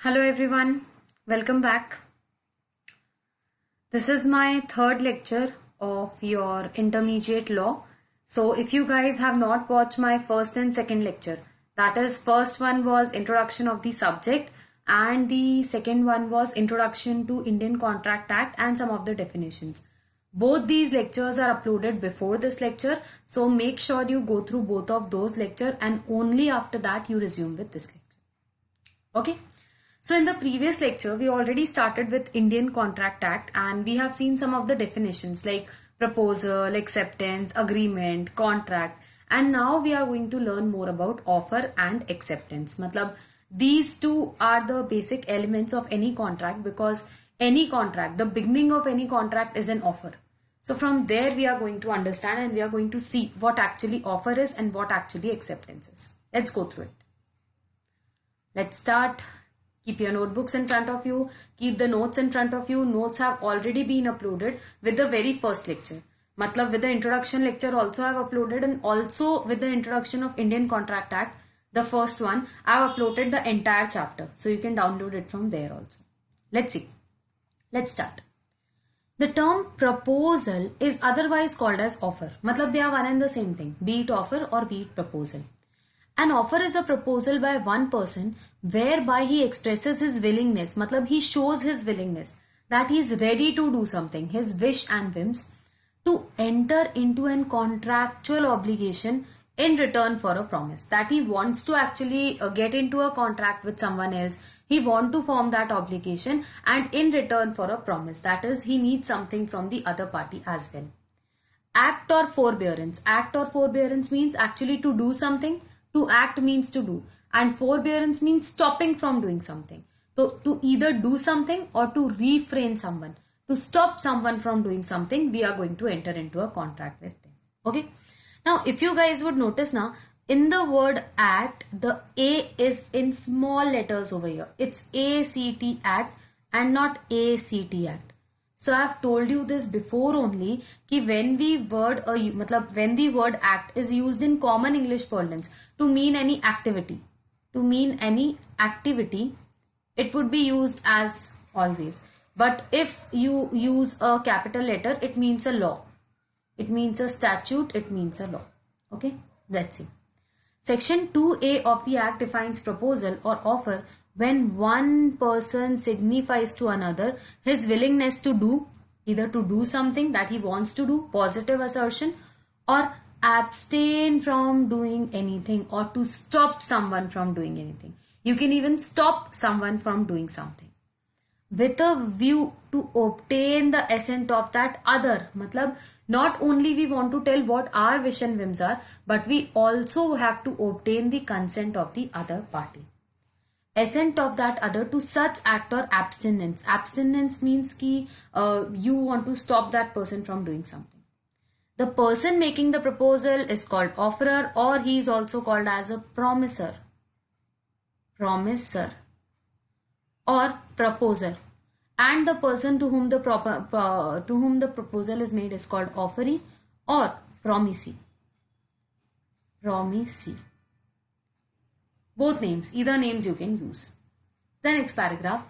Hello everyone, welcome back. This is my third lecture of your intermediate law. So if you guys have not watched my first and second lecture, that is first one was introduction of the subject and the second one was introduction to Indian Contract Act and some of the definitions. Both these lectures are uploaded before this lecture, so make sure you go through both of those lectures and only after that you resume with this lecture. Okay. So in the previous lecture, we already started with Indian Contract Act and we have seen some of the definitions like proposal, acceptance, agreement, contract, and now we are going to learn more about offer and acceptance. Matlab, these two are the basic elements of any contract because any contract, the beginning of any contract is an offer. So from there we are going to understand and we are going to see what actually offer is and what actually acceptance is. Let's go through it. Let's start. Keep your notebooks in front of you. Keep the notes in front of you. Notes have already been uploaded with the very first lecture. Matlab with the introduction lecture also I have uploaded, and also with the introduction of Indian Contract Act, the first one, I have uploaded the entire chapter. So you can download it from there also. Let's see. Let's start. The term proposal is otherwise called as offer. Matlab they are one and the same thing. Be it offer or be it proposal. An offer is a proposal by one person whereby he expresses his willingness, matlab he shows his willingness that he is ready to do something, his wish and whims, to enter into an contractual obligation in return for a promise. That he wants to actually get into a contract with someone else. He wants to form that obligation and in return for a promise. That is, he needs something from the other party as well. Act or forbearance. Act or forbearance means actually to do something. To act means to do, and forbearance means stopping from doing something. So to either do something or to refrain someone, to stop someone from doing something, we are going to enter into a contract with them. Okay. Now, if you guys would notice now, in the word act, the A is in small letters over here. It's ACT Act and not ACT Act. So I have told you this before only कि when the word act is used in common English parlance to mean any activity, it would be used as always. But if you use a capital letter, it means a law. It means a statute. It means a law. Okay, let's see. Section 2A of the Act defines proposal or offer when one person signifies to another his willingness to do, either to do something that he wants to do, positive assertion, or abstain from doing anything, or to stop someone from doing anything. You can even stop someone from doing something with a view to obtain the assent of that other. Matlab, not only we want to tell what our wish and whims are, but we also have to obtain the consent of the other party. Assent of that other to such act or abstinence. Abstinence means ki you want to stop that person from doing something. The person making the proposal is called offerer, or he is also called as a promiser. Promiser or proposer. And the person to whom the proposal is made is called offeree or promisee. Promisee. Both names, either names you can use. The next paragraph,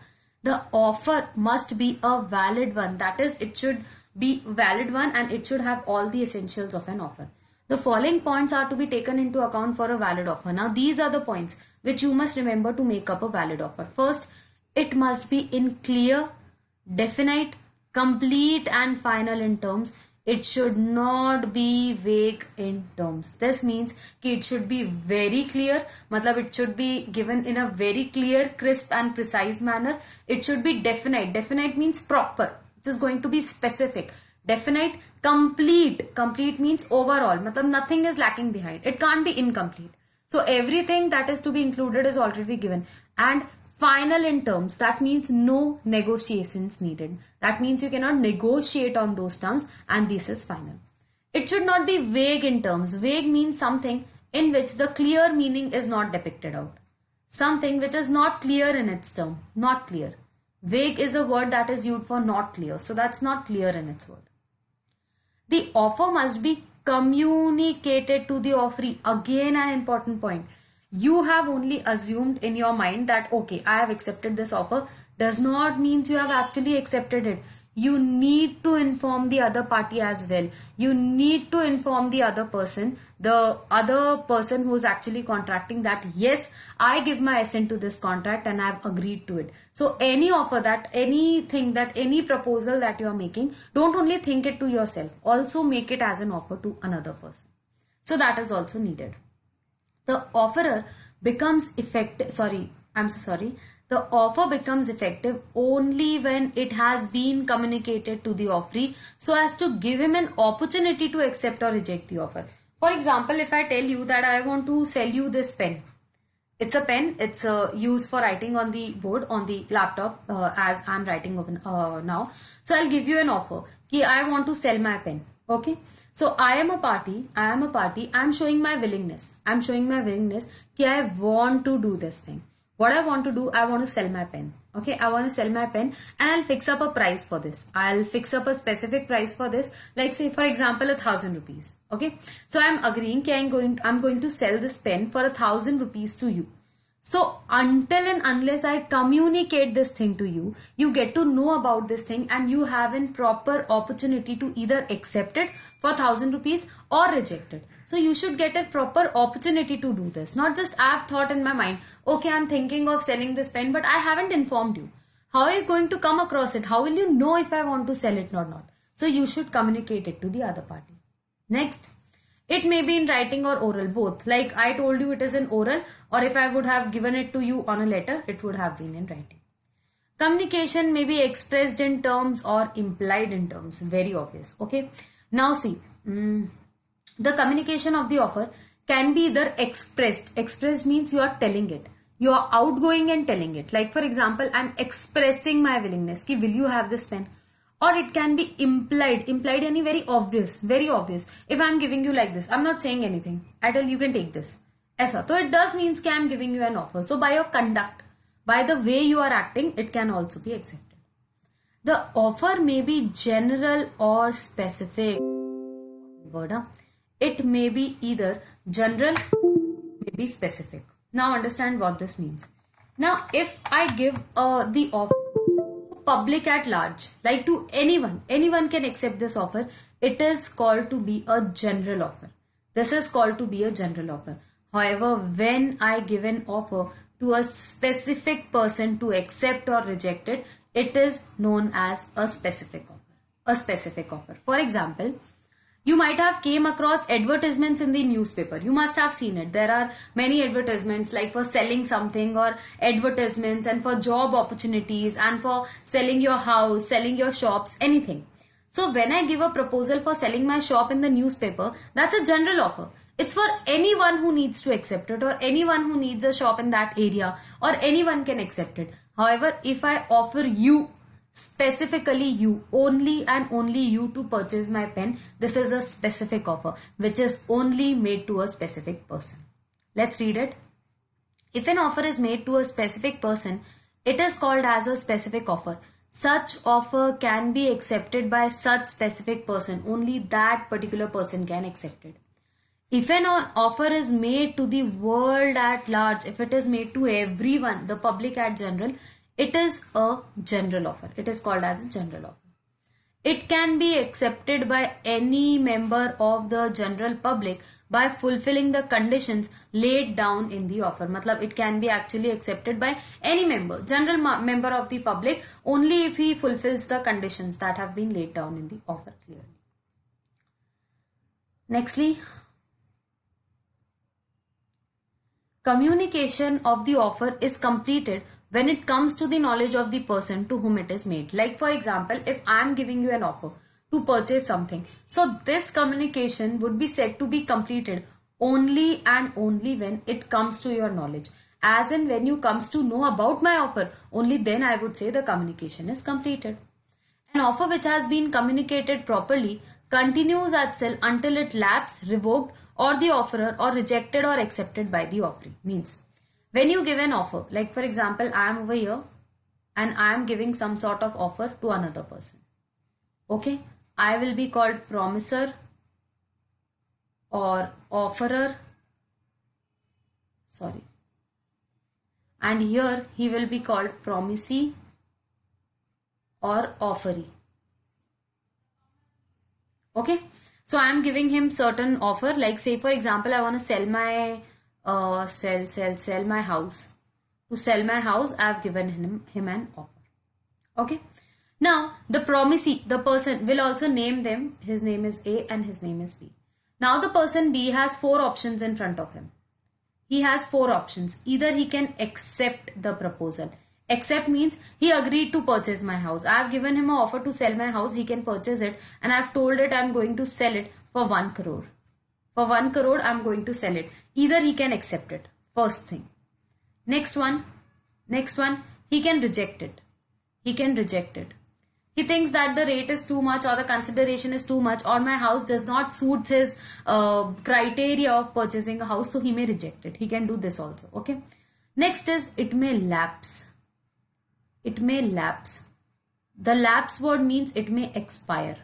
the offer must be a valid one. That is, it should be valid one and it should have all the essentials of an offer. The following points are to be taken into account for a valid offer. Now, these are the points which you must remember to make up a valid offer. First, it must be in clear, definite, complete and final in terms. It should not be vague in terms. This means that it should be very clear. Matlab it should be given in a very clear, crisp and precise manner. It should be definite. Definite means proper. It is going to be specific. Definite, complete. Complete means overall. Matlab nothing is lacking behind. It can't be incomplete. So everything that is to be included is already given. And final in terms, that means no negotiations needed. That means you cannot negotiate on those terms, and this is final. It should not be vague in terms. Vague means something in which the clear meaning is not depicted out. Something which is not clear in its term. Not clear. Vague is a word that is used for not clear. So that's not clear in its word. The offer must be communicated to the offeree. Again, an important point. you have only assumed in your mind that okay, I have accepted this offer, does not means you have actually accepted it. You need to inform the other party as well. You need to inform the other person who is actually contracting, that yes, I give my assent to this contract and I've agreed to it. So any offer, that anything, that any proposal that you are making, don't only think it to yourself, also make it as an offer to another person. So that is also needed. The offerer becomes effective, the offer becomes effective only when it has been communicated to the offeree so as to give him an opportunity to accept or reject the offer. For example, if I tell you that I want to sell you this pen, it's a pen, it's used for writing on the board, on the laptop, as I'm writing now. So I'll give you an offer कि I want to sell my pen. Okay, so I am a party, I'm showing my willingness कि I want to do this thing. What I want to do, I want to sell my pen. Okay, I want to sell my pen and I'll fix up a price for this. I'll fix up a specific price for this, like say for example 1,000 rupees. Okay, so I'm agreeing that I'm going to sell this pen for 1,000 rupees to you. So until and unless I communicate this thing to you, you get to know about this thing and you have a proper opportunity to either accept it for 1,000 rupees or reject it. So you should get a proper opportunity to do this. Not just I've thought in my mind, okay, I'm thinking of selling this pen, but I haven't informed you. How are you going to come across it? How will you know if I want to sell it or not? So you should communicate it to the other party. Next, it may be in writing or oral, both. Like I told you, it is in oral, or if I would have given it to you on a letter, it would have been in writing. Communication may be expressed in terms or implied in terms. Very obvious. Okay. Now see, the communication of the offer can be either expressed. Expressed means you are telling it. You are outgoing and telling it. Like for example, I'm expressing my willingness ki will you have this pen? Or it can be implied. Implied yani very obvious. Very obvious. If I'm giving you like this, I'm not saying anything. I tell you can take this. Aisa. So it does means कि I'm giving you an offer. So by your conduct, by the way you are acting, it can also be accepted. The offer may be general or specific. It may be either general, may be specific. Now understand what this means. Now if I give the offer to public at large, like to anyone can accept this offer, it is called to be a general offer. This is called to be a general offer. However, when I give an offer to a specific person to accept or reject it, it is known as a specific offer. A specific offer. For example, you might have came across advertisements in the newspaper. You must have seen it. There are many advertisements like for selling something, or advertisements and for job opportunities and for selling your house, selling your shops, anything. So when I give a proposal for selling my shop in the newspaper, that's a general offer. It's for anyone who needs to accept it, or anyone who needs a shop in that area, or anyone can accept it. However, if I offer you, specifically you, only and only you, to purchase my pen, this is a specific offer which is only made to a specific person. Let's read it. If an offer is made to a specific person, it is called as a specific offer. Such offer can be accepted by such specific person. Only that particular person can accept it. If an offer is made to the world at large, if it is made to everyone, the public at general, it is a general offer. It is called as a general offer. It can be accepted by any member of the general public by fulfilling the conditions laid down in the offer. Matlab, it can be actually accepted by any member, general member of the public, only if he fulfills the conditions that have been laid down in the offer clearly. Nextly, communication of the offer is completed when it comes to the knowledge of the person to whom it is made. Like for example, if I am giving you an offer to purchase something, so this communication would be said to be completed only and only when it comes to your knowledge. As in when you comes to know about my offer, only then I would say the communication is completed. An offer which has been communicated properly continues at sale until it lapses, revoked, or the offerer or rejected or accepted by the offeree. Means when you give an offer, like for example, I am over here and I am giving some sort of offer to another person. Okay, I will be called promiser or offerer. Sorry, and here he will be called promisee or offeree. Okay, so I am giving him certain offer, like say for example I want to sell my sell my house. To sell my house I have given him an offer. Okay, now the promisee, the person, will also name them. His name is A and his name is B. Now the person B has 4 options in front of him. He has 4 options. Either he can accept the proposal. Accept means he agreed to purchase my house. I have given him an offer to sell my house. He can purchase it, and I have told it I am going to sell it for 1 crore. For 1 crore I am going to sell it. Either he can accept it. First thing. Next one, he can reject it. He can reject it. He thinks that the rate is too much, or the consideration is too much, or my house does not suit his criteria of purchasing a house, so he may reject it. He can do this also. Okay. Next is it may lapse. It may lapse. The lapse word means it may expire.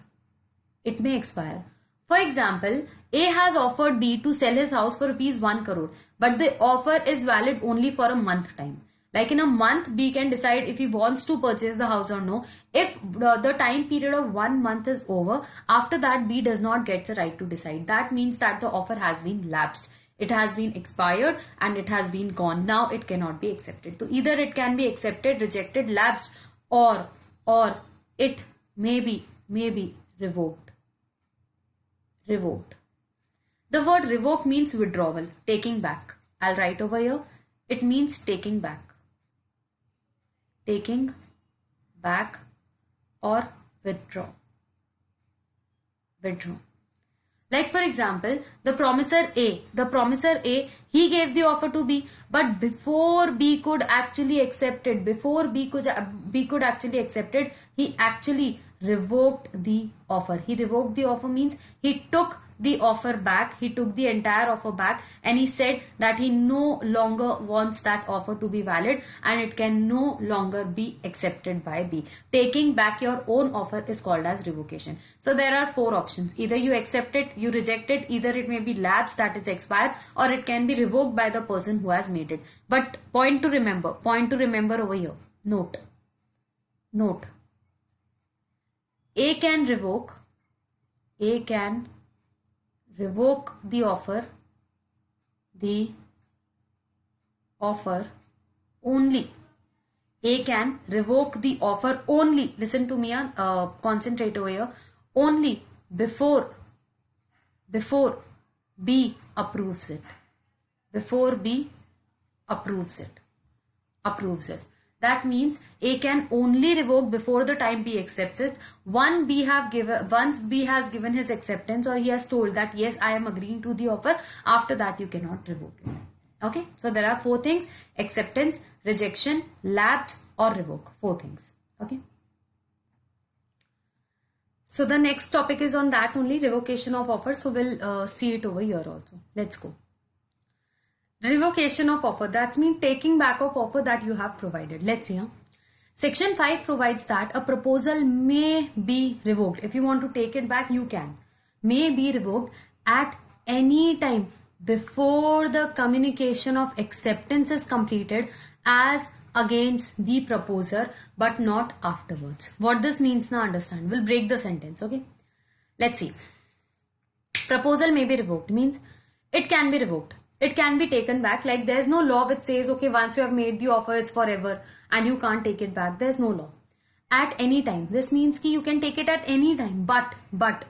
It may expire. For example, A has offered B to sell his house for rupees 1 crore, but the offer is valid only for a month time. Like in a month, B can decide if he wants to purchase the house or no. If the time period of 1 month is over, after that B does not get the right to decide. That means that the offer has been lapsed. It has been expired and it has been gone. Now it cannot be accepted. So either it can be accepted, rejected, lapsed, or it may be revoked. Revoked. The word revoke means withdrawal, taking back. I'll write over here. It means taking back. Taking back or withdraw. Withdraw. Like for example, the promisor A, he gave the offer to B, but before B could actually accept it, he actually revoked the offer. He revoked the offer means he took the offer back. He took the entire offer back and he said that he no longer wants that offer to be valid and it can no longer be accepted by B. Taking back your own offer is called as revocation. So there are 4 options. Either you accept it, you reject it, either it may be lapsed, that is expired, or it can be revoked by the person who has made it. But point to remember over here. Note. A can revoke the offer only. A can revoke the offer only. Listen to me, concentrate over here. Only before B approves it. Before B approves it. That means A can only revoke before the time B accepts it. Once B has given his acceptance, or he has told that yes, I am agreeing to the offer, after that you cannot revoke it. Okay, so there are 4 things: acceptance, rejection, lapse or revoke. 4 things. Okay. So the next topic is on that only, revocation of offer. So we'll see it over here also. Let's go. Revocation of offer, that means taking back of offer that you have provided. Let's see. Section 5 provides that a proposal may be revoked. If you want to take it back, you can. May be revoked at any time before the communication of acceptance is completed as against the proposer, but not afterwards. What this means now, understand. We'll break the sentence, okay? Let's see. Proposal may be revoked means it can be revoked. It can be taken back. Like there's no law which says, okay, once you have made the offer, it's forever and you can't take it back. There's no law. At any time. This means that you can take it at any time. But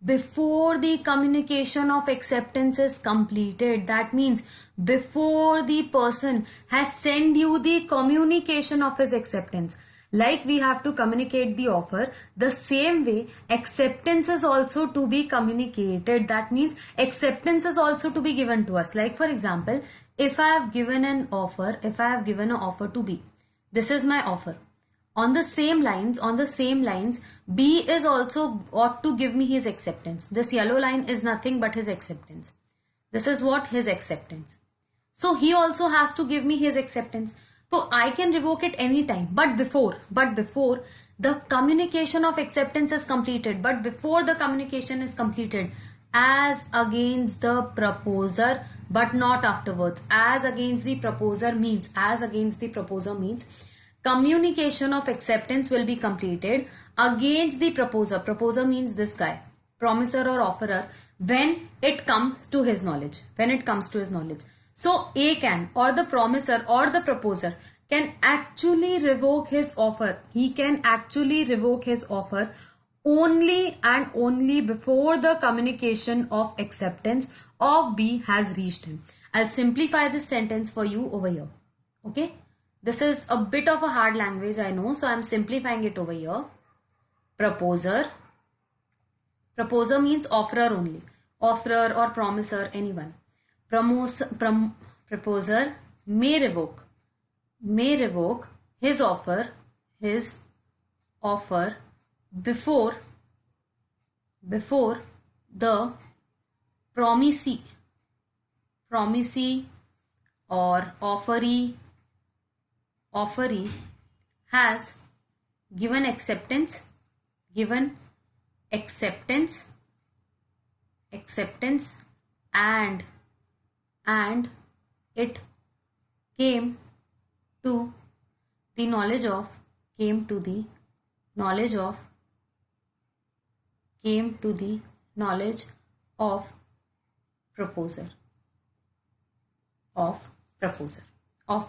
before the communication of acceptance is completed, that means before the person has sent you the communication of his acceptance. Like we have to communicate the offer, the same way acceptance is also to be communicated. That means acceptance is also to be given to us. Like for example, if I have given an offer, to B, this is my offer. On the same lines, B is also ought to give me his acceptance. This yellow line is nothing but his acceptance. This is what? His acceptance. So he also has to give me his acceptance. So I can revoke it anytime, but before the communication of acceptance is completed, as against the proposer, but not afterwards. As against the proposer means, communication of acceptance will be completed against the proposer. Proposer means this guy, promiser or offerer, when it comes to his knowledge. So A can, or the promiser or the proposer, can actually revoke his offer. He can actually revoke his offer only and only before the communication of acceptance of B has reached him. I'll simplify this sentence for you over here. Okay. This is a bit of a hard language, I know, so I'm simplifying it over here. Proposer. Proposer means offerer only. Offerer or promiser, anyone. Proposer may revoke his offer before the promisee or offeree has given acceptance and it came to the knowledge of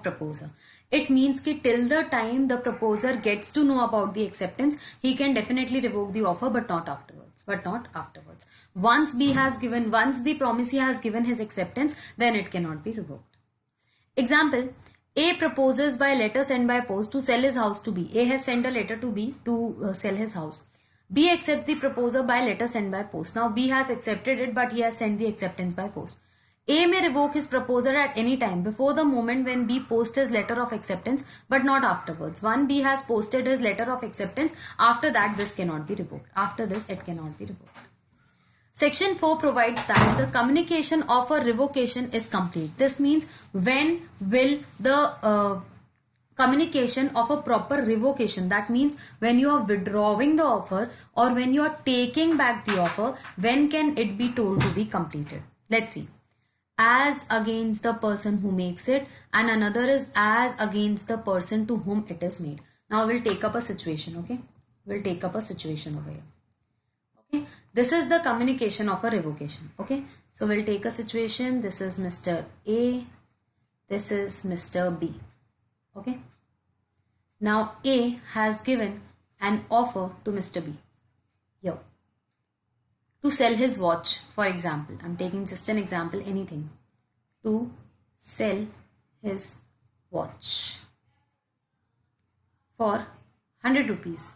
proposer. It means that till the time the proposer gets to know about the acceptance, he can definitely revoke the offer, but not afterwards. Once the promisee has given his acceptance, then it cannot be revoked. Example: A proposes by letter sent by post to sell his house to B. A has sent a letter to B to sell his house. B accepts the proposal by letter sent by post. Now B has accepted it, but he has sent the acceptance by post. A may revoke his proposal at any time before the moment when B posts his letter of acceptance, but not afterwards. Once B has posted his letter of acceptance, after that this cannot be revoked. After this it cannot be revoked. Section 4 provides that the communication of a revocation is complete. This means when will the communication of a proper revocation, that means when you are withdrawing the offer or when you are taking back the offer, when can it be told to be completed? Let's see. As against the person who makes it, and another is as against the person to whom it is made. Now we'll take up a situation, okay? We'll take up a situation over here. Okay, this is the communication of a revocation. Okay, so we'll take a situation. This is Mr. A, this is Mr. B. Okay, now A has given an offer to Mr. B here to sell his watch, for example. I'm taking just an example, anything. To sell his watch for 100 rupees.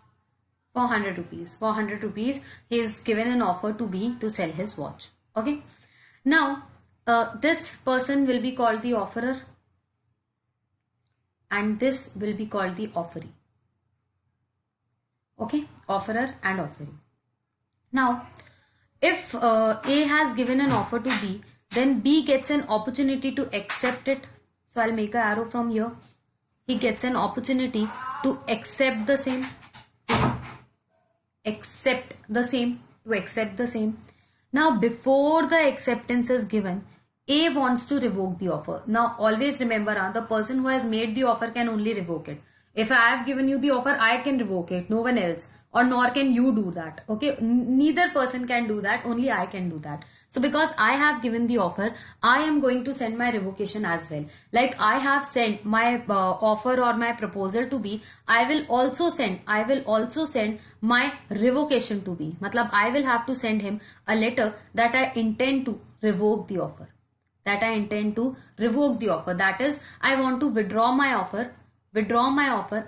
For 100 rupees, he is given an offer to B to sell his watch. Okay. Now, this person will be called the offerer and this will be called the offeree. Okay, offerer and offeree. Now, if A has given an offer to B, then B gets an opportunity to accept it. So I'll make an arrow from here. He gets an opportunity to accept the same. Now, before the acceptance is given, A wants to revoke the offer. Now, always remember, the person who has made the offer can only revoke it. If I have given you the offer, I can revoke it, no one else. Or nor can you do that. Okay, neither person can do that, only I can do that. So because I have given the offer, I am going to send my revocation as well. Like I have sent my offer or my proposal to B, I will also send my revocation to B. Matlab, I will have to send him a letter that I intend to revoke the offer. That is, I want to withdraw my offer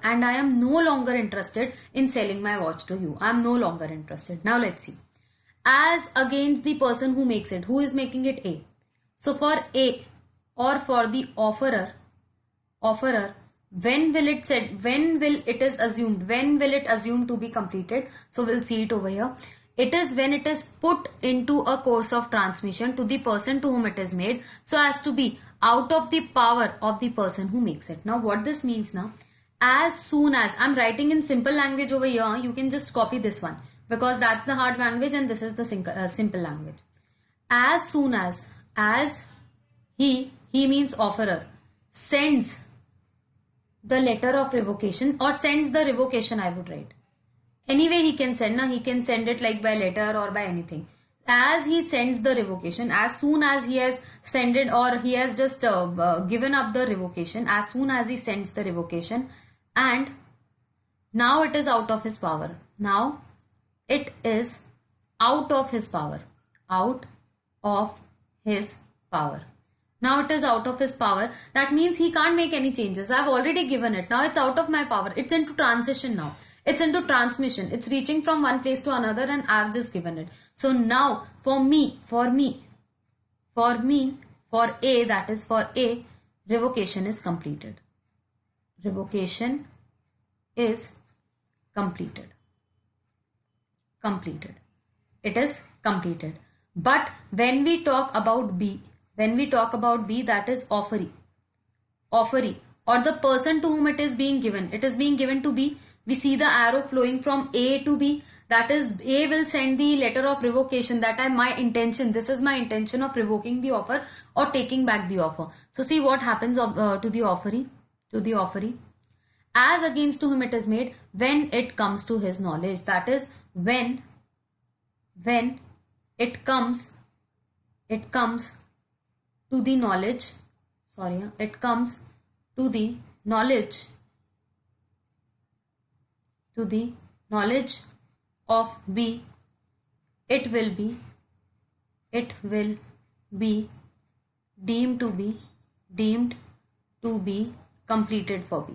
and I am no longer interested in selling my watch to you. I am no longer interested. Now let's see. As against the person who makes it. Who is making it? A. So for A or for the offerer, when will it assume to be completed? So we'll see it over here. It is when it is put into a course of transmission to the person to whom it is made, so as to be out of the power of the person who makes it. Now what this means now, as soon as, I'm writing in simple language over here, you can just copy this one because that's the hard language and this is the simple language. As soon as he means offerer, sends the letter of revocation or sends the revocation, I would write. Anyway, he can send, he can send it like by letter or by anything. As he sends the revocation, as soon as he has sent it or he has just given up the revocation, as soon as he sends the revocation, and now it is out of his power. Now it is out of his power. Out of his power. Now it is out of his power. That means he can't make any changes. I've already given it. Now it's out of my power. It's into transition now. It's into transmission. It's reaching from one place to another and I've just given it. So now for A, that is for A, revocation is completed. Revocation is completed. Completed. It is completed. But when we talk about B, that is offeree. Offeree or the person to whom it is being given. It is being given to B. We see the arrow flowing from A to B. That is, A will send the letter of revocation. That is my intention. This is my intention of revoking the offer or taking back the offer. So see what happens to the offeree. To the offeree. As against to whom it is made, when it comes to his knowledge. That is, when it comes to the knowledge. Sorry, it comes to the knowledge. To the knowledge of B, it will be deemed to be completed for B.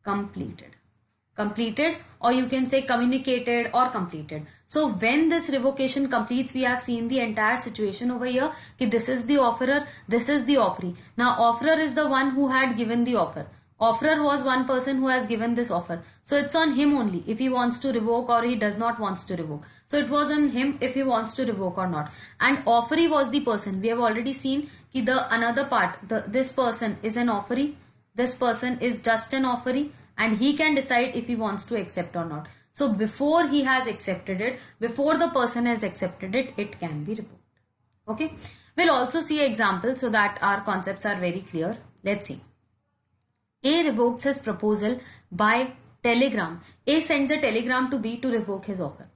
Completed, or you can say communicated or completed. So when this revocation completes, we have seen the entire situation over here. This is the offerer, this is the offeree. Now offerer is the one who had given the offer. Offerer was one person who has given this offer. So it's on him only if he wants to revoke or he does not wants to revoke. So it was on him if he wants to revoke or not. And offeree was the person. We have already seen the another part. This person is an offeree. This person is just an offeree. And he can decide if he wants to accept or not. So before he has accepted it, before the person has accepted it, it can be revoked. Okay. We'll also see examples so that our concepts are very clear. Let's see. A revokes his proposal by telegram. A sends a telegram to B to revoke his offer.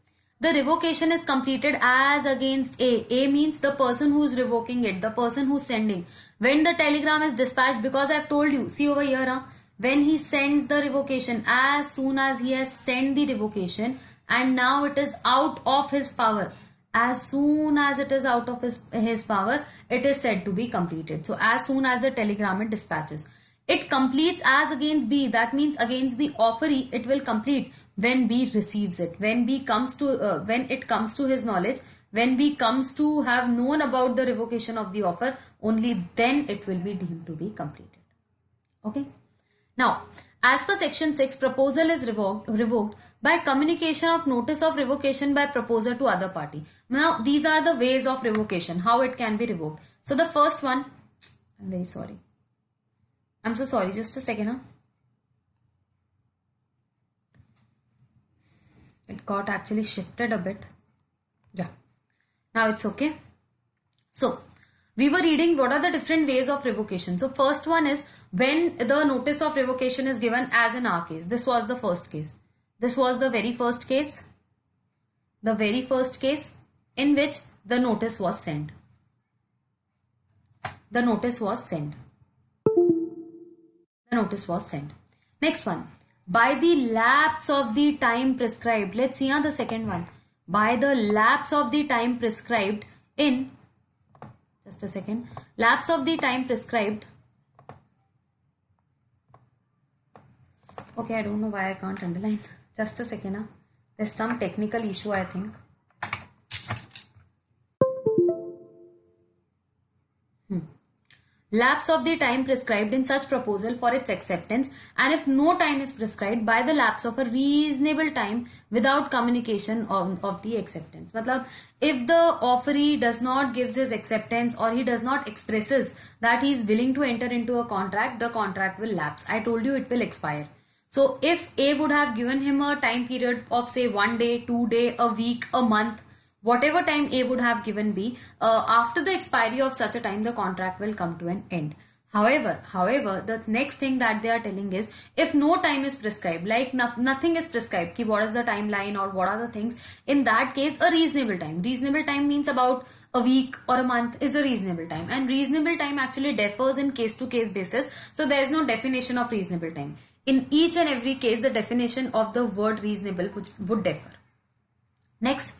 The revocation is completed as against A. A means the person who is revoking it, the person who is sending. When the telegram is dispatched, because I have told you, see over here, when he sends the revocation, as soon as he has sent the revocation and now it is out of his power. As soon as it is out of his power, it is said to be completed. So as soon as the telegram it dispatches. It completes as against B. That means against the offeree, it will complete when B receives it. When B comes to, when it comes to his knowledge, when B comes to have known about the revocation of the offer, only then it will be deemed to be completed. Okay. Now, as per section 6, proposal is revoked by communication of notice of revocation by proposer to other party. Now, these are the ways of revocation, how it can be revoked. So, the first one, I'm very sorry. I'm so sorry, just a second. Huh? It got actually shifted a bit. Yeah, now it's okay. So, we were reading what are the different ways of revocation. So, first one is when the notice of revocation is given, as in our case. This was the first case. This was the very first case. The very first case in which the notice was sent. The notice was sent. The notice was sent. Next one. By the lapse of the time prescribed. Let's see the second one. By the lapse of the time prescribed in... Just a second. Lapse of the time prescribed. Okay, I don't know why I can't underline. Just a second. There's some technical issue, I think. Lapse of the time prescribed in such proposal for its acceptance, and if no time is prescribed, by the lapse of a reasonable time without communication of the acceptance. Matlab, if the offeree does not gives his acceptance or he does not expresses that he is willing to enter into a contract, the contract will lapse. I told you it will expire. So if A would have given him a time period of say 1 day, 2 days, a week, a month, whatever time A would have given B, after the expiry of such a time, the contract will come to an end. However, the next thing that they are telling is, if no time is prescribed, like nothing is prescribed, ki what is the timeline or what are the things, in that case, a reasonable time. Reasonable time means about a week or a month is a reasonable time, and reasonable time actually differs in case to case basis. So there is no definition of reasonable time. In each and every case, the definition of the word reasonable would differ. Next,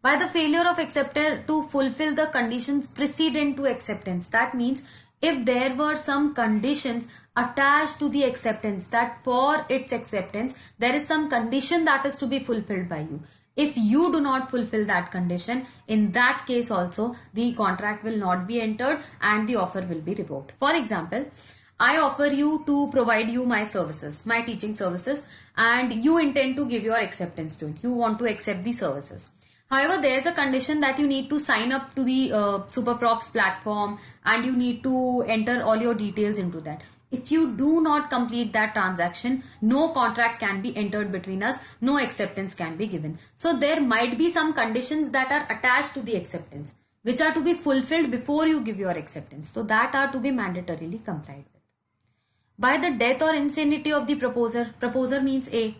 by the failure of acceptor to fulfill the conditions precedent to acceptance. That means if there were some conditions attached to the acceptance, that for its acceptance there is some condition that is to be fulfilled by you. If you do not fulfill that condition, in that case also the contract will not be entered and the offer will be revoked. For example, I offer you to provide you my services, my teaching services, and you intend to give your acceptance to it. You want to accept the services. However, there is a condition that you need to sign up to the SuperProfs platform and you need to enter all your details into that. If you do not complete that transaction, no contract can be entered between us, no acceptance can be given. So there might be some conditions that are attached to the acceptance, which are to be fulfilled before you give your acceptance. So that are to be mandatorily complied with. By the death or insanity of the proposer means A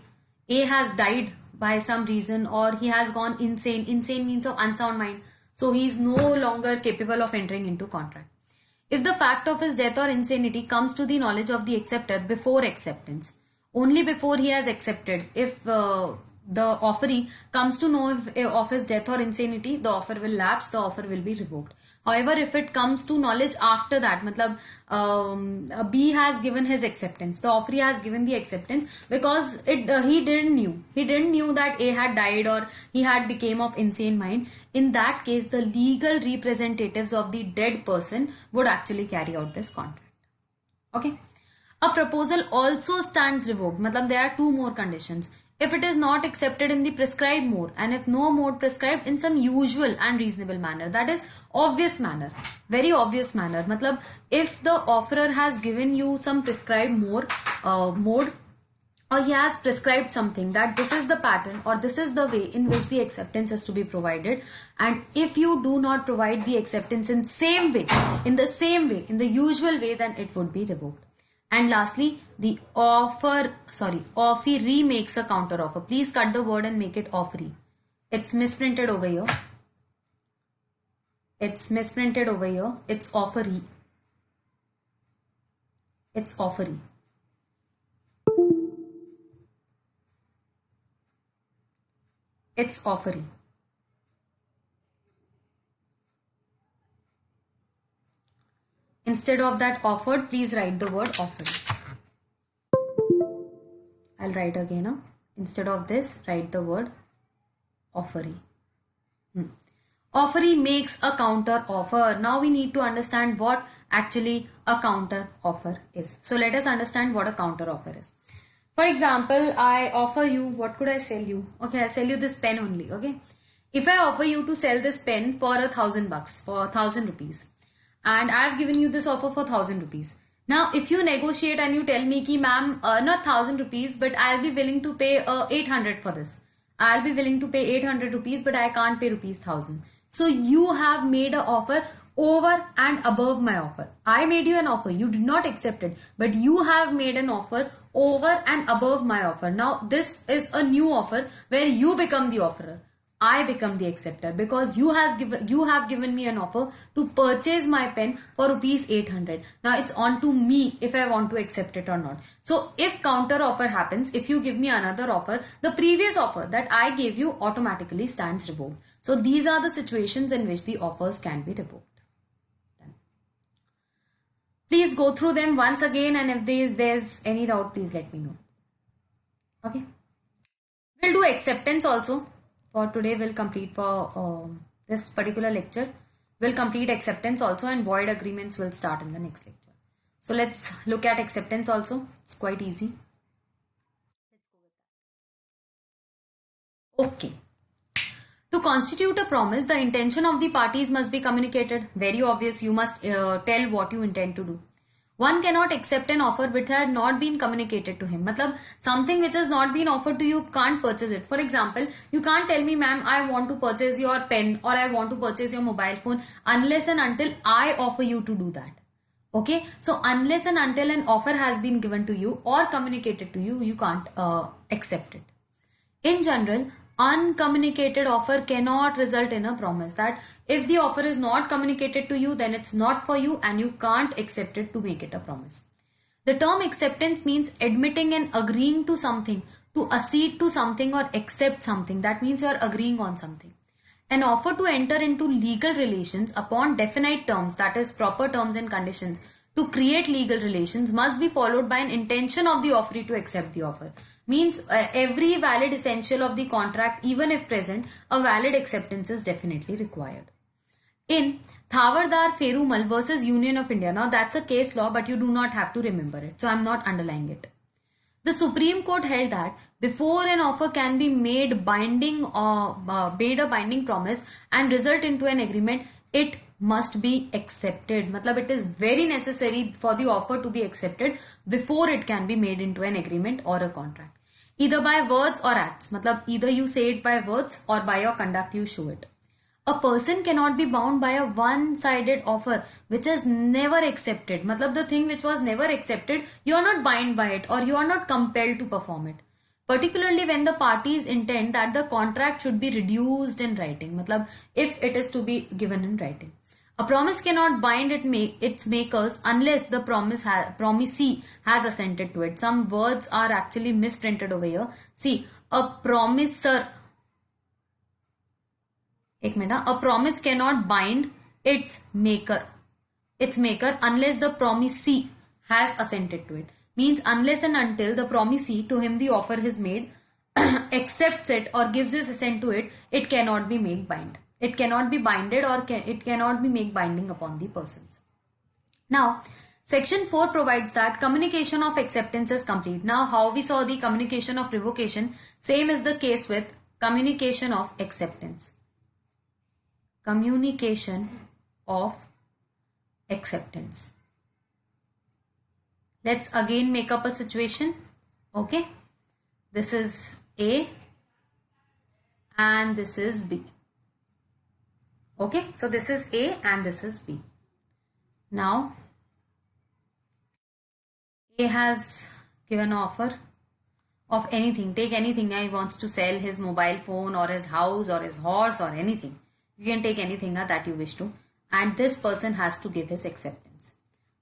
has died by some reason, or he has gone insane. Insane means of unsound mind. So he is no longer capable of entering into contract. If the fact of his death or insanity comes to the knowledge of the acceptor before acceptance, only before he has accepted, if the offeree comes to know of his death or insanity, the offer will lapse, the offer will be revoked. However, if it comes to knowledge after that, matlab B has given his acceptance, the offeree has given the acceptance because he didn't knew that A had died or he had became of insane mind. In that case, the legal representatives of the dead person would actually carry out this contract. Okay. A proposal also stands revoked. Matlab there are two more conditions. If it is not accepted in the prescribed mode, and if no mode prescribed in some usual and reasonable manner, that is obvious manner, very obvious manner. Matlab if the offerer has given you some prescribed mode, or he has prescribed something that this is the pattern or this is the way in which the acceptance is to be provided, and if you do not provide the acceptance in the usual way, then it would be revoked. And lastly, the offeree makes a counter offer. Please cut the word and make it offeree. It's misprinted over here. It's offeree. It's offeree. It's offeree. Instead of that offered, please write the word offeree. I'll write again. Huh? Instead of this, write the word offeree. Offeree makes a counter offer. Now we need to understand what actually a counter offer is. So let us understand what a counter offer is. For example, I offer you, what could I sell you? Okay, I'll sell you this pen only. Okay. If I offer you to sell this pen for $1,000, for 1,000 rupees, and I have given you this offer for 1,000 rupees. Now, if you negotiate and you tell me ki ma'am, not 1,000 rupees, but I'll be willing to pay 800 for this. I'll be willing to pay 800 rupees, but I can't pay rupees 1,000. So you have made an offer over and above my offer. I made you an offer. You did not accept it, but you have made an offer over and above my offer. Now, this is a new offer where you become the offerer. I become the acceptor because you have given me an offer to purchase my pen for rupees 800. Now it's on to me if I want to accept it or not. So if counter offer happens, if you give me another offer, the previous offer that I gave you automatically stands revoked. So these are the situations in which the offers can be revoked. Please go through them once again, and if there's any doubt, please let me know. Okay. We'll do acceptance also. For today, we'll complete for this particular lecture. We'll complete acceptance also, and void agreements will start in the next lecture. So let's look at acceptance also. It's quite easy. Okay. To constitute a promise, the intention of the parties must be communicated. Very obvious. You must tell what you intend to do. One cannot accept an offer which had not been communicated to him. मतलब something which has not been offered to you can't purchase it. For example, you can't tell me, ma'am, I want to purchase your pen or I want to purchase your mobile phone unless and until I offer you to do that. Okay, so unless and until an offer has been given to you or communicated to you, you can't accept it. In general, uncommunicated offer cannot result in a promise. That if the offer is not communicated to you, then it's not for you and you can't accept it to make it a promise. The term acceptance means admitting and agreeing to something, to accede to something or accept something. That means you are agreeing on something. An offer to enter into legal relations upon definite terms, that is proper terms and conditions, to create legal relations must be followed by an intention of the offeree to accept the offer. Means every valid essential of the contract, even if present, a valid acceptance is definitely required. In Thavardar Ferumal versus Union of India, now that's a case law, but you do not have to remember it, so I'm not underlying it. The Supreme Court held that before an offer can be made binding or made a binding promise and result into an agreement, it must be accepted. Matlab it is very necessary for the offer to be accepted before it can be made into an agreement or a contract. Either by words or acts. Matlab either you say it by words or by your conduct you show it. A person cannot be bound by a one-sided offer which is never accepted. Matlab the thing which was never accepted, you are not bound by it or you are not compelled to perform it. Particularly when the parties intend that the contract should be reduced in writing. Matlab if it is to be given in writing. A promise cannot bind its makers unless the promisee has assented to it. Some words are actually misprinted over here. See, a promiser. A promise cannot bind its maker unless the promisee has assented to it. Means unless and until the promisee to whom the offer is made accepts it or gives his assent to it, it cannot be made bind. It cannot be binded or it cannot be made binding upon the persons. Now, Section 4 provides that communication of acceptance is complete. Now, how we saw the communication of revocation, same is the case with communication of acceptance. Communication of acceptance. Let's again make up a situation. Okay. This is A and this is B. Okay. So this is A and this is B. Now, A has given an offer of anything. Take anything. He wants to sell his mobile phone or his house or his horse or anything. You can take anything that you wish to. And this person has to give his acceptance.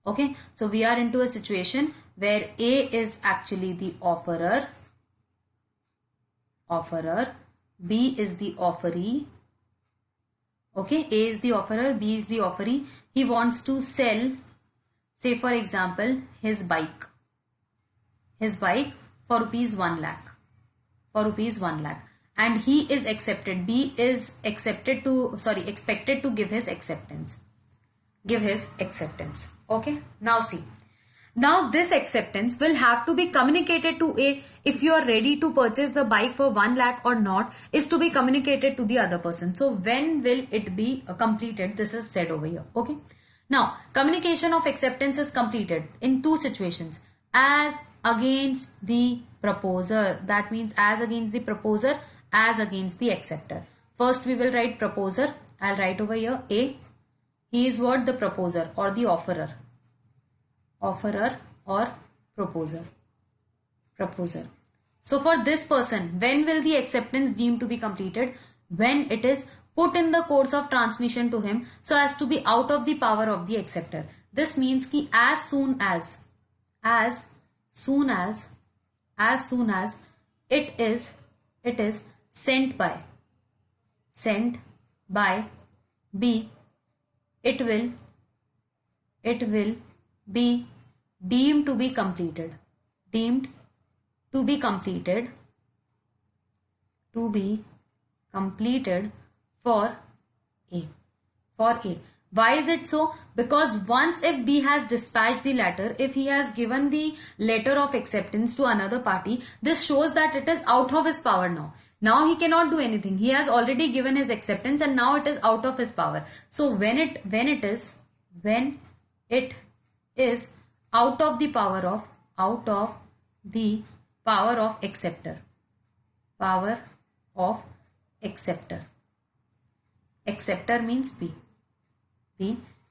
Okay. So we are into a situation where A is actually the offerer. B is the offeree. Okay. A is the offerer. B is the offeree. He wants to sell, say for example, his bike. For rupees 1 lakh. And he is accepted. B is expected to give his acceptance. Okay. Now see. Now this acceptance will have to be communicated to A. If you are ready to purchase the bike for 1 lakh or not is to be communicated to the other person. So when will it be completed? This is said over here. Okay. Now communication of acceptance is completed in two situations. As against the proposer. That means as against the proposer, as against the acceptor. First we will write proposer. I'll write over here A. He is what? The proposer or the offerer. Offerer or proposer. So for this person, when will the acceptance deemed to be completed? When it is put in the course of transmission to him so as to be out of the power of the acceptor. This means ki as soon as it is sent by B, it will be deemed to be completed. For A. Why is it so? Because once if B has dispatched the letter, if he has given the letter of acceptance to another party, this shows that it is out of his power now. Now he cannot do anything. He has already given his acceptance and now it is out of his power. So when it is out of the power of acceptor. Power of acceptor. Acceptor means B.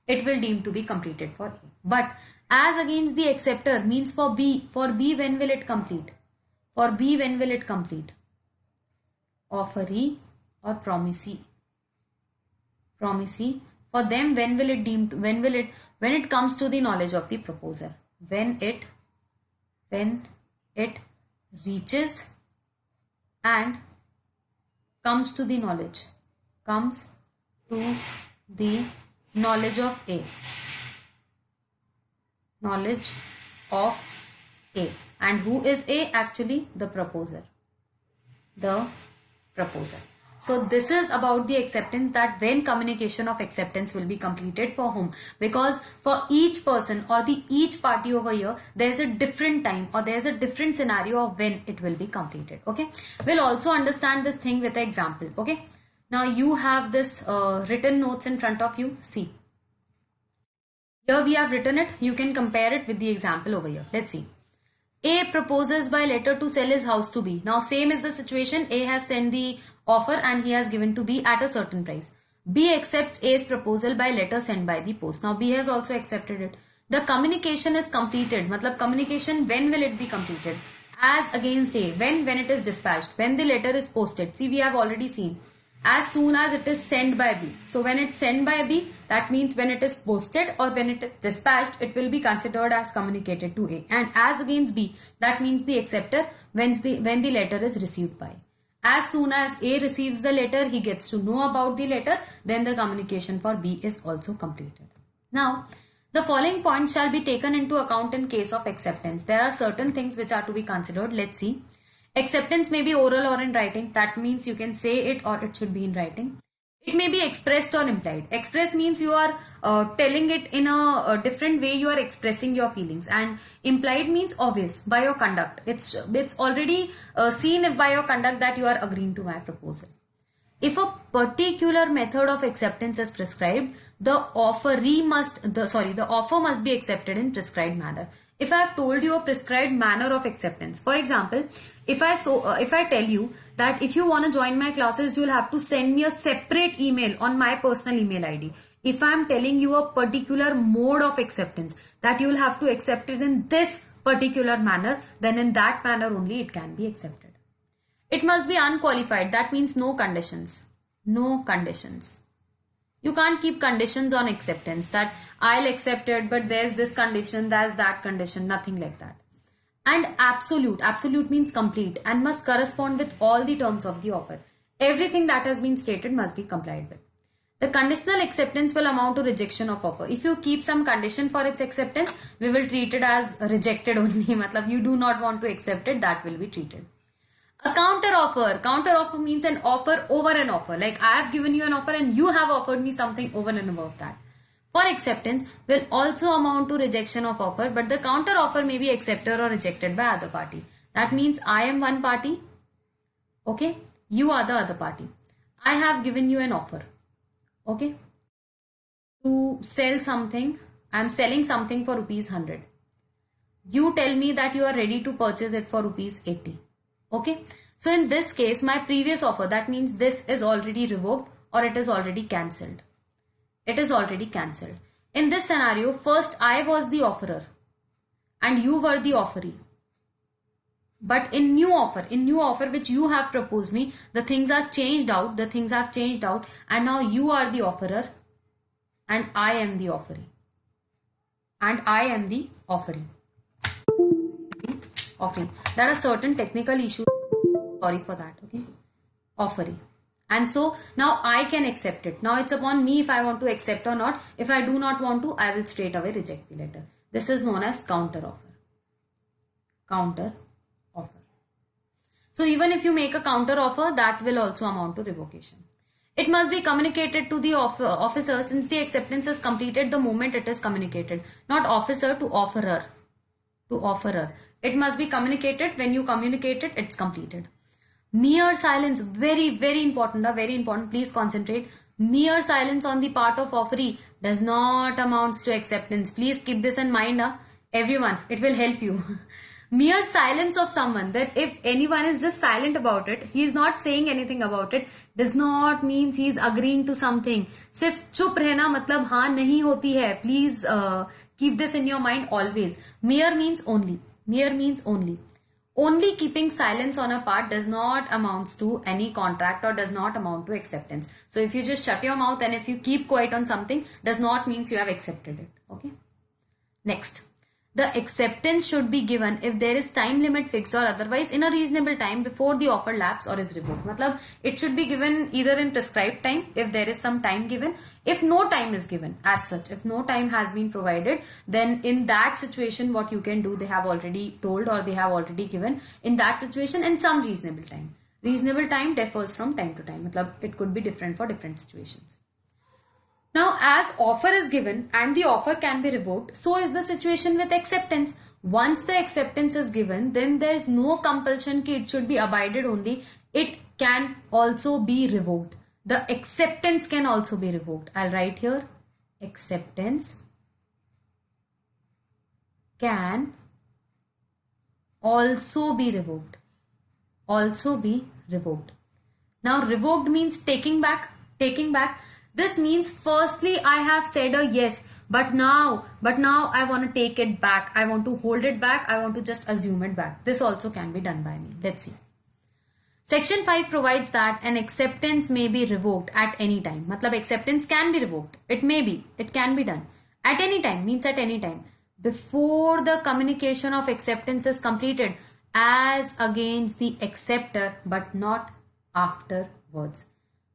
It will deem to be completed for A. But as against the acceptor means for B. For B, when will it complete? For B, when will it complete? Offeree or promisee. Promisee. For them, when will it deem to, when it comes to the knowledge of the proposer. When it reaches and comes to the knowledge. Comes to the knowledge of A. Knowledge of A. And who is A? Actually, the proposer. The proposer. So this is about the acceptance, that when communication of acceptance will be completed for whom. Because for each person or each party over here, there is a different time or there is a different scenario of when it will be completed. Okay. We'll also understand this thing with an example. Okay. Now you have this written notes in front of you. See. Here we have written it. You can compare it with the example over here. Let's see. A proposes by letter to sell his house to B. Now same is the situation. A has sent the offer and he has given to B at a certain price. B accepts A's proposal by letter sent by the post. Now B has also accepted it. The communication is completed. Matlab communication, when will it be completed? As against A. When it is dispatched. When the letter is posted. See, we have already seen. As soon as it is sent by B. So when it's sent by B, that means when it is posted or when it is dispatched, it will be considered as communicated to A. And as against B, that means the acceptor when the letter is received by. As soon as A receives the letter, he gets to know about the letter, then the communication for B is also completed. Now, the following points shall be taken into account in case of acceptance. There are certain things which are to be considered. Let's see. Acceptance may be oral or in writing. That means you can say it or it should be in writing. It may be expressed or implied. Express means you are telling it in a different way. You are expressing your feelings. And implied means obvious by your conduct. It's already seen by your conduct that you are agreeing to my proposal. If a particular method of acceptance is prescribed, the offer must be accepted in prescribed manner. If I have told you a prescribed manner of acceptance, for example, if I tell you that if you want to join my classes, you'll have to send me a separate email on my personal email ID. If I am telling you a particular mode of acceptance, that you will have to accept it in this particular manner, then in that manner only it can be accepted. It must be unqualified. That means no conditions. No conditions. You can't keep conditions on acceptance that I'll accept it, but there's this condition, there's that condition, nothing like that. And absolute. Absolute means complete and must correspond with all the terms of the offer. Everything that has been stated must be complied with. The conditional acceptance will amount to rejection of offer. If you keep some condition for its acceptance, we will treat it as rejected only. Matlab you do not want to accept it, that will be treated. A counter offer. Counter offer means an offer over an offer. Like I have given you an offer and you have offered me something over and above that. For acceptance will also amount to rejection of offer, but the counter offer may be accepted or rejected by other party. That means I am one party. Okay. You are the other party. I have given you an offer. Okay. To sell something. I am selling something for ₹100. You tell me that you are ready to purchase it for ₹80. Okay. So in this case, my previous offer, that means this is already revoked or it is already cancelled. It is already cancelled. In this scenario, first I was the offerer and you were the offeree. But in new offer which you have proposed me, the things are changed out. The things have changed out and now you are the offerer and I am the offeree. And I am the offeree. Offering. There are certain technical issues. Sorry for that. Okay. Offeree. And so now I can accept it. Now it's upon me if I want to accept or not. If I do not want to, I will straight away reject the letter. This is known as counter offer. Counter offer. So even if you make a counter offer, that will also amount to revocation. It must be communicated to the officer since the acceptance is completed the moment it is communicated. Not officer to offerer. To offerer. It must be communicated. When you communicate it, it's completed. Mere silence, very, very important. Very important. Please concentrate. Mere silence on the part of offeree does not amount to acceptance. Please keep this in mind. everyone, it will help you. Mere silence of someone, that if anyone is just silent about it, he is not saying anything about it, does not mean he is agreeing to something. सिर्फ चुप रहना मतलब हाँ नहीं होती है. Please keep this in your mind always. Mere means only. Mere means only. Only keeping silence on a part does not amount to any contract or does not amount to acceptance. So if you just shut your mouth and if you keep quiet on something, does not mean you have accepted it. Okay. Next. The acceptance should be given if there is time limit fixed or otherwise in a reasonable time before the offer lapse or is revoked. मतलब it should be given either in prescribed time if there is some time given. If no time is given as such, if no time has been provided, then in that situation what you can do, they have already told or they have already given. In that situation, in some reasonable time. Reasonable time differs from time to time. मतलब it could be different for different situations. Now, as offer is given and the offer can be revoked, so is the situation with acceptance. Once the acceptance is given, then there is no compulsion that it should be abided only. It can also be revoked. The acceptance can also be revoked. I'll write here, acceptance can also be revoked. Also be revoked. Now, revoked means taking back. Taking back. This means firstly I have said a yes, but now I want to take it back. I want to hold it back. I want to just assume it back. This also can be done by me. Let's see. Section 5 provides that an acceptance may be revoked at any time. Matlab acceptance can be revoked. It may be. It can be done. At any time means at any time. Before the communication of acceptance is completed as against the acceptor, but not afterwards.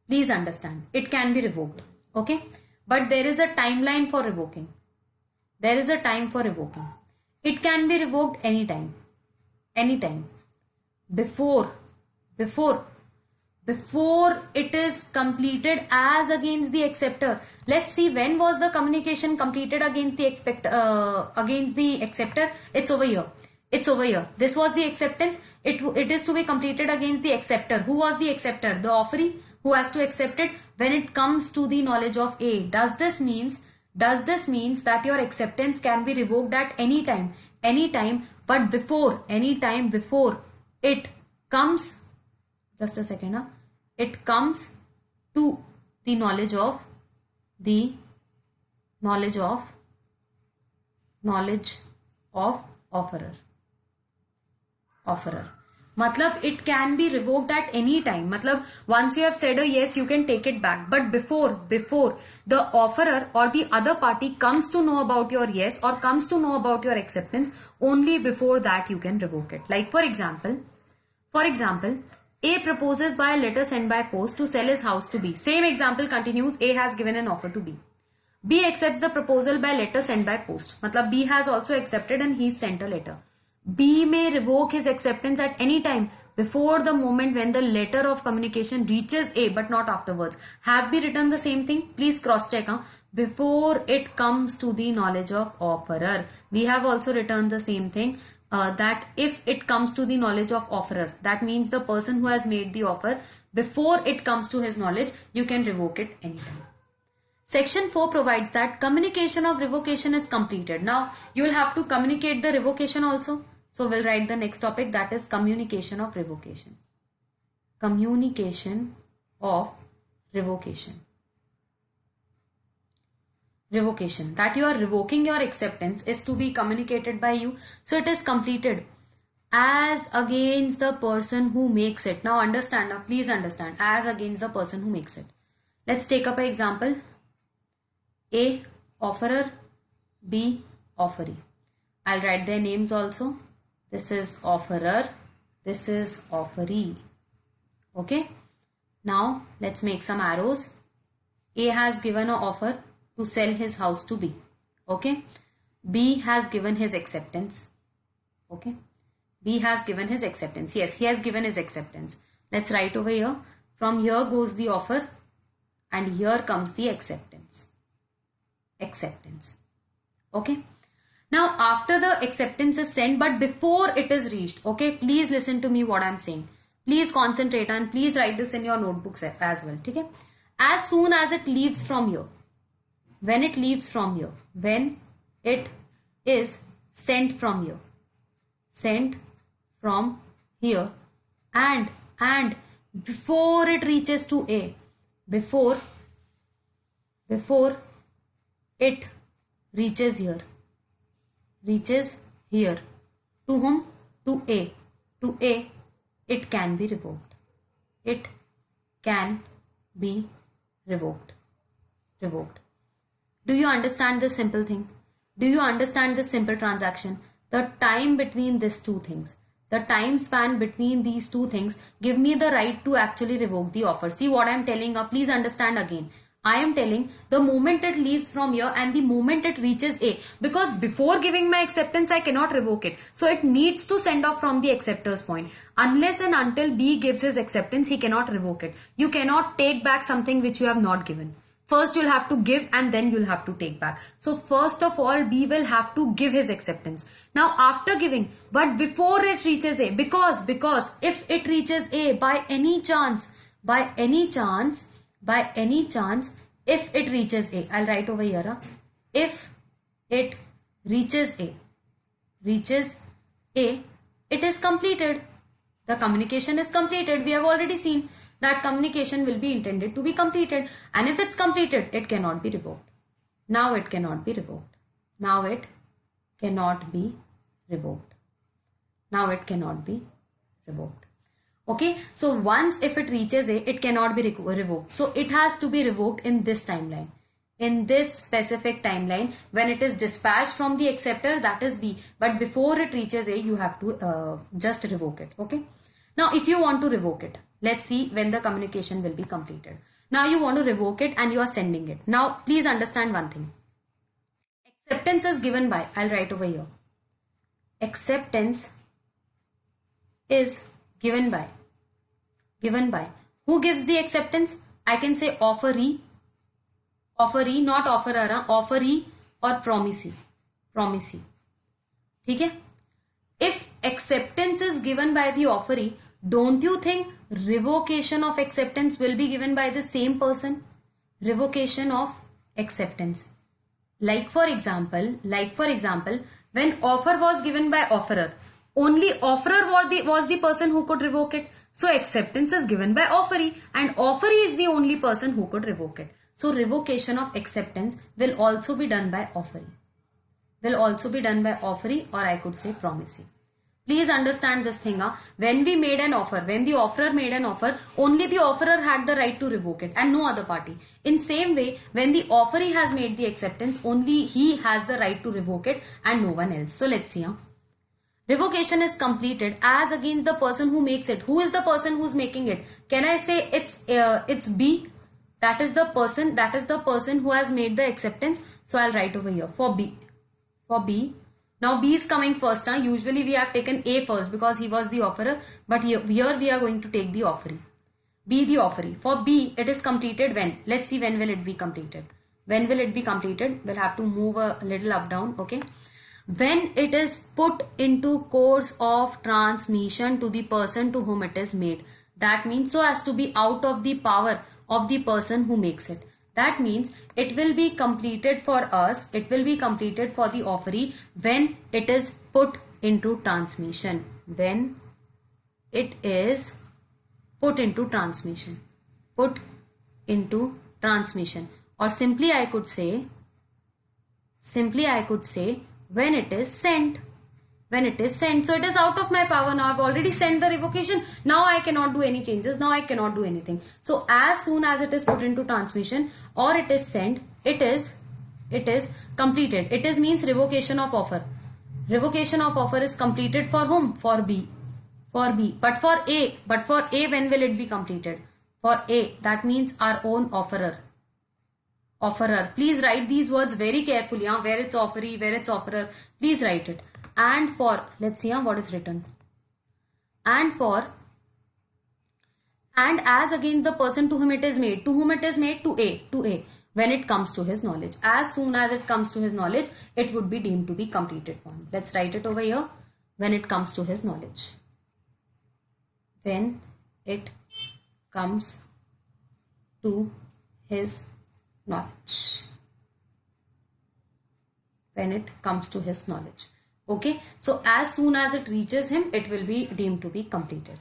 Please understand, it can be revoked, okay? But there is a timeline for revoking. There is a time for revoking. It can be revoked anytime. Anytime. Before it is completed as against the acceptor. Let's see, when was the communication completed against the acceptor? It's over here. It's over here. This was the acceptance. It is to be completed against the acceptor. Who was the acceptor? The offeree, who has to accept it when it comes to the knowledge of A. Does this means that your acceptance can be revoked at any time, but before, any time before it comes, just a second, it comes to the knowledge of offerer. Matlab it can be revoked at any time. Matlab once you have said a yes, you can take it back. But before the offerer or the other party comes to know about your yes or comes to know about your acceptance, only before that you can revoke it. Like for example, A proposes by a letter sent by post to sell his house to B. Same example continues. A has given an offer to B. B accepts the proposal by letter sent by post. Matlab B has also accepted and he sent a letter. B may revoke his acceptance at any time before the moment when the letter of communication reaches A, but not afterwards. Have we written the same thing? Please cross check. Before it comes to the knowledge of offerer. We have also written the same thing. That if it comes to the knowledge of offerer, that means the person who has made the offer, before it comes to his knowledge, you can revoke it anytime. Section 4 provides that communication of revocation is completed. Now, you will have to communicate the revocation also. So, we'll write the next topic, that is communication of revocation. Communication of revocation. Revocation. That you are revoking your acceptance is to be communicated by you. So, it is completed as against the person who makes it. Now, understand. Now, please understand. As against the person who makes it. Let's take up an example. A, offerer. B, offeree. I'll write their names also. This is offerer. This is offeree. Okay. Now, let's make some arrows. A has given an offer to sell his house to B. Okay. B has given his acceptance. Okay. B has given his acceptance. Yes, he has given his acceptance. Let's write over here. From here goes the offer and here comes the acceptance. Acceptance. Okay. Now, after the acceptance is sent, but before it is reached, okay, please listen to me what I'm saying. Please concentrate and please write this in your notebooks as well. Okay. As soon as it leaves from here, when it leaves from here, when it is sent from here, sent from here, and before it reaches to A, before it reaches here, to whom? To A. To A, it can be revoked. It can be revoked. Do you understand this simple thing? Do you understand this simple transaction? The time between these two things, the time span between these two things give me the right to actually revoke the offer. See what I am telling you. Please understand again. I am telling the moment it leaves from here and the moment it reaches A, because before giving my acceptance I cannot revoke it. So it needs to send off from the acceptor's point. Unless and until B gives his acceptance, he cannot revoke it. You cannot take back something which you have not given. First you'll have to give and then you'll have to take back. So first of all, B will have to give his acceptance. Now after giving, but before it reaches A, because if it reaches A by any chance, if it reaches A, I'll write over here, if it reaches A, it is completed. The communication is completed. We have already seen that communication will be intended to be completed, and if it's completed, it cannot be revoked. Now it cannot be revoked. Now it cannot be revoked. Okay, so once if it reaches A, it cannot be revoked. So it has to be revoked in this timeline, in this specific timeline when it is dispatched from the acceptor, that is B. But before it reaches A, you have to just revoke it. Okay. Now if you want to revoke it, let's see when the communication will be completed. Now you want to revoke it and you are sending it. Now please understand one thing. Acceptance is given by, I'll write over here. Acceptance is given by. Who gives the acceptance? I can say offeree, not offerer, offeree or promisee. Okay? If acceptance is given by the offeree, don't you think revocation of acceptance will be given by the same person? Revocation of acceptance. Like for example, when offer was given by offerer, only offerer was the person who could revoke it. So acceptance is given by offeree, and offeree is the only person who could revoke it. So revocation of acceptance will also be done by offeree. Or I could say promisee. Please understand this thing. When we made an offer, when the offerer made an offer, only the offerer had the right to revoke it and no other party. In same way, when the offeree has made the acceptance, only he has the right to revoke it and no one else. So let's see. Revocation is completed as against the person who makes it. Who is the person who's making it? Can I say it's B? That is the person who has made the acceptance. So I'll write over here for B. Now B is coming first. Usually we have taken A first because he was the offerer, but here we are going to take the offeree. B the offeree. For B, it is completed when? Let's see when will it be completed. When will it be completed? We'll have to move a little up down. Okay. When it is put into course of transmission to the person to whom it is made. That means so as to be out of the power of the person who makes it. That means it will be completed for us, it will be completed for the offeree when it is put into transmission. When it is put into transmission. Or simply I could say when it is sent. So it is out of my power now. I've already sent the revocation. Now I cannot do any changes. Now I cannot do anything. So as soon as it is put into transmission or it is sent, it is completed. It is means revocation of offer. Revocation of offer is completed for whom? For B. But for A, when will it be completed? For A, that means our own offerer. Please write these words very carefully. Where it's offeree, where it's offerer. Please write it. And for, let's see what is written. And as against the person to whom it is made. To whom it is made? To A. When it comes to his knowledge. As soon as it comes to his knowledge, it would be deemed to be completed for him. Let's write it over here. When it comes to his knowledge. When it comes to his knowledge. When it comes to his knowledge. Okay, so as soon as it reaches him, it will be deemed to be completed.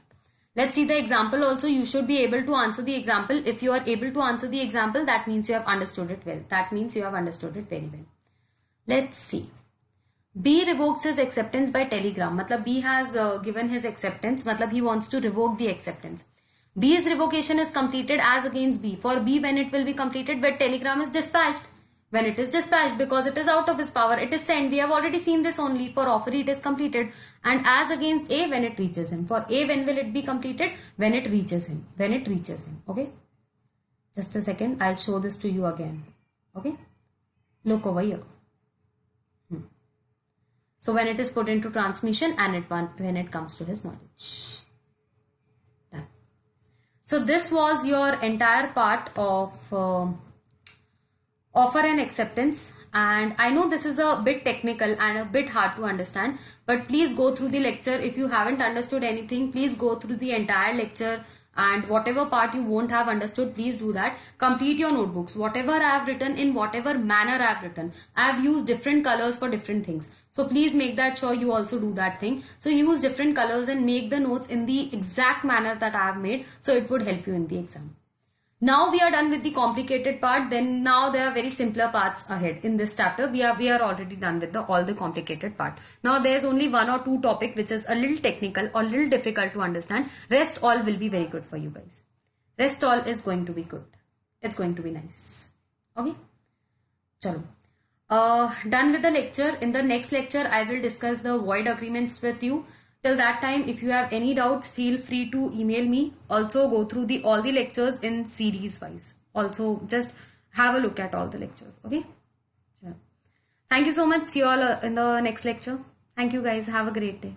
Let's see the example also. You should be able to answer the example. If you are able to answer the example, that means you have understood it well. That means you have understood it very well. Let's see. B revokes his acceptance by telegram. Matlab B has given his acceptance. Matlab he wants to revoke the acceptance. B's revocation is completed as against B. For B, when it will be completed, when telegram is dispatched. When it is dispatched, because it is out of his power, it is sent. We have already seen this only. For offeree, it is completed. And as against A, when it reaches him. For A, when will it be completed? When it reaches him. When it reaches him. Okay. Just a second. I'll show this to you again. Okay. Look over here. So when it is put into transmission and when it comes to his knowledge. Done. So this was your entire part of offer and acceptance, and I know this is a bit technical and a bit hard to understand, but please go through the lecture. If you haven't understood anything, please go through the entire lecture, and whatever part you won't have understood, please do that. Complete your notebooks. Whatever I have written, in whatever manner I have written, I have used different colors for different things. So please make that sure you also do that thing. So use different colors and make the notes in the exact manner that I have made, so it would help you in the exam. Now we are done with the complicated part. Then now there are very simpler parts ahead in this chapter. We are already done with all the complicated part. Now there's only one or two topic which is a little technical or little difficult to understand. Rest all will be very good for you guys. Rest all is going to be good. It's going to be nice. Okay. Chalo. Done with the lecture. In the next lecture, I will discuss the void agreements with you. Till that time, if you have any doubts, feel free to email me. Also go through all the lectures in series wise. Also just have a look at all the lectures. Okay. Thank you so much. See you all in the next lecture. Thank you guys. Have a great day.